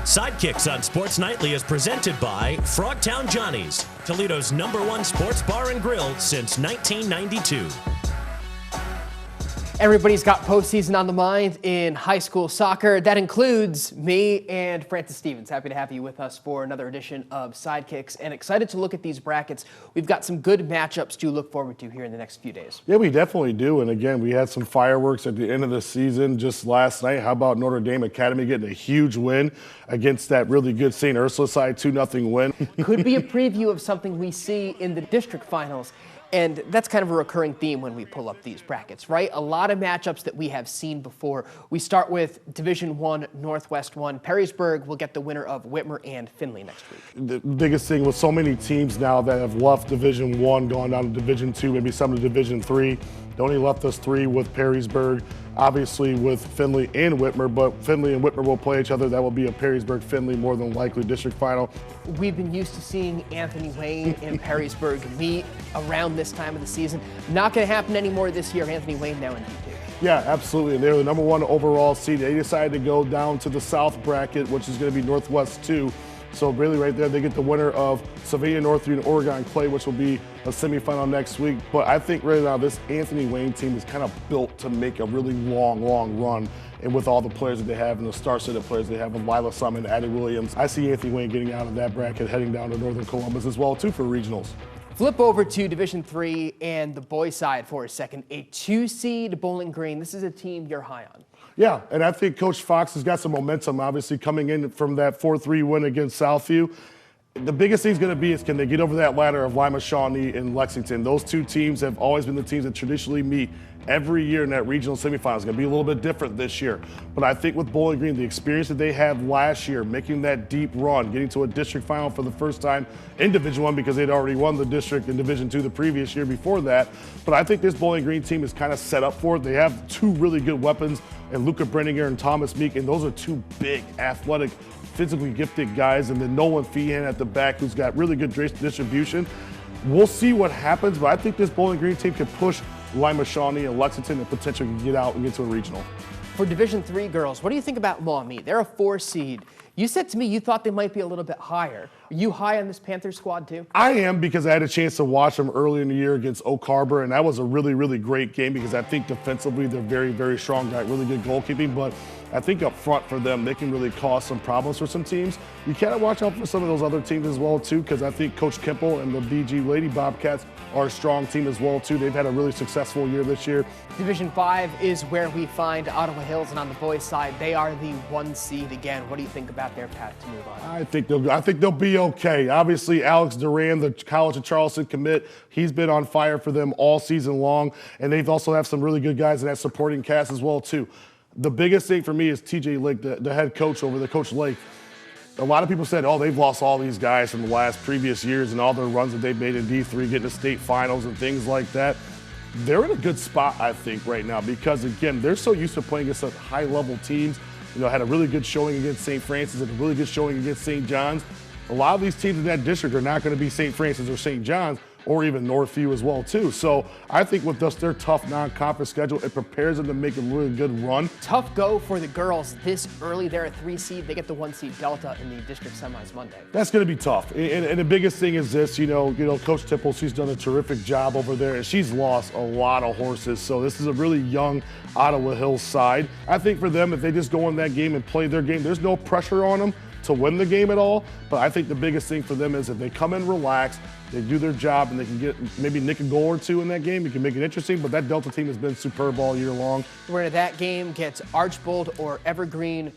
Sidekicks on Sports Nightly is presented by Frogtown Johnny's, Toledo's #1 sports bar and grill since 1992. Everybody's got postseason on the mind in high school soccer. That includes me and Francis Stevens. Happy to have you with us for another edition of Sidekicks, and excited to look at these brackets. We've got some good matchups to look forward to here in the next few days. Yeah, we definitely do. And again, we had some fireworks at the end of the season just last night. How about Notre Dame Academy getting a huge win against that really good St. Ursula side, 2-0 win? Could be a preview of something we see in the district finals. And that's kind of a recurring theme when we pull up these brackets, right? A lot of matchups that we have seen before. We start with Division I, Northwest 1. Perrysburg will get the winner of Whitmer and Findlay next week. The biggest thing with so many teams now that have left Division I, gone down to Division II, maybe some to Division III. They only left us 3 with Perrysburg, obviously with Findlay and Whitmer, but Findlay and Whitmer will play each other. That will be a Perrysburg-Findlay more than likely district final. We've been used to seeing Anthony Wayne and Perrysburg meet around this time of the season. Not going to happen anymore this year. Anthony Wayne now in D2. Yeah, absolutely. And they're the #1 overall seed. They decided to go down to the South bracket, which is going to be Northwest 2. So really right there, they get the winner of Sylvania Northview and Oregon Clay, which will be a semifinal next week. But I think right now this Anthony Wayne team is kind of built to make a really long run. And with all the players that they have and the star-studded players they have with Lila Summon, Addie Williams, I see Anthony Wayne getting out of that bracket, heading down to Northern Columbus as well, too, for regionals. Flip over to Division III and the boys' side for a second. A 2-seed Bowling Green. This is a team you're high on. Yeah, and I think Coach Fox has got some momentum, obviously, coming in from that 4-3 win against Southview. The biggest thing is going to be is can they get over that ladder of Lima, Shawnee, and Lexington. Those two teams have always been the teams that traditionally meet every year in that regional semifinal. It's going to be a little bit different this year. But I think with Bowling Green, the experience that they had last year, making that deep run, getting to a district final for the first time in Division I because they'd already won the district in Division II the previous year before that. But I think this Bowling Green team is kind of set up for it. They have 2 really good weapons, and Luca Brenninger and Thomas Meek, and those are 2 big, athletic, physically gifted guys, and then Nolan Feehan at the back who's got really good distribution. We'll see what happens, but I think this Bowling Green team can push Lima, Shawnee, and Lexington and potentially get out and get to a regional. For Division III girls, what do you think about Maumee? They're a 4-seed. You said to me you thought they might be a little bit higher. Are you high on this Panthers squad too? I am, because I had a chance to watch them early in the year against Oak Harbor, and that was a really great game because I think defensively they're very strong, got really good goalkeeping, but I think up front for them, they can really cause some problems for some teams. You gotta watch out for some of those other teams as well too, because I think Coach Kimple and the BG Lady Bobcats are a strong team as well too. They've had a really successful year this year. Division 5 is where we find Ottawa Hills, and on the boys' side, they are the 1 seed again. What do you think about their path to move on? I think they'll be okay. Obviously, Alex Duran, the College of Charleston commit, he's been on fire for them all season long, and they've also have some really good guys in that supporting cast as well too. The biggest thing for me is TJ Lake, the head coach over the Coach Lake. A lot of people said, oh, they've lost all these guys from the last previous years and all their runs that they've made in D3, getting to state finals and things like that. They're in a good spot, I think, right now because, again, they're so used to playing against such high-level teams. You know, had a really good showing against St. Francis and a really good showing against St. John's. A lot of these teams in that district are not going to be St. Francis or St. John's, or even Northview as well too. So I think with just their tough non-conference schedule, it prepares them to make a really good run. Tough go for the girls this early. They're a 3-seed. They get the 1-seed Delta in the district semis Monday. That's going to be tough. And the biggest thing is this, you know, Coach Tipple, she's done a terrific job over there, and she's lost a lot of horses. So this is a really young Ottawa Hills side. I think for them, if they just go in that game and play their game, there's no pressure on them to win the game at all. But I think the biggest thing for them is if they come in relaxed, they do their job, and they can get maybe nick a goal or 2 in that game. You can make it interesting, but that Delta team has been superb all year long. Where that game gets Archbold or Evergreen.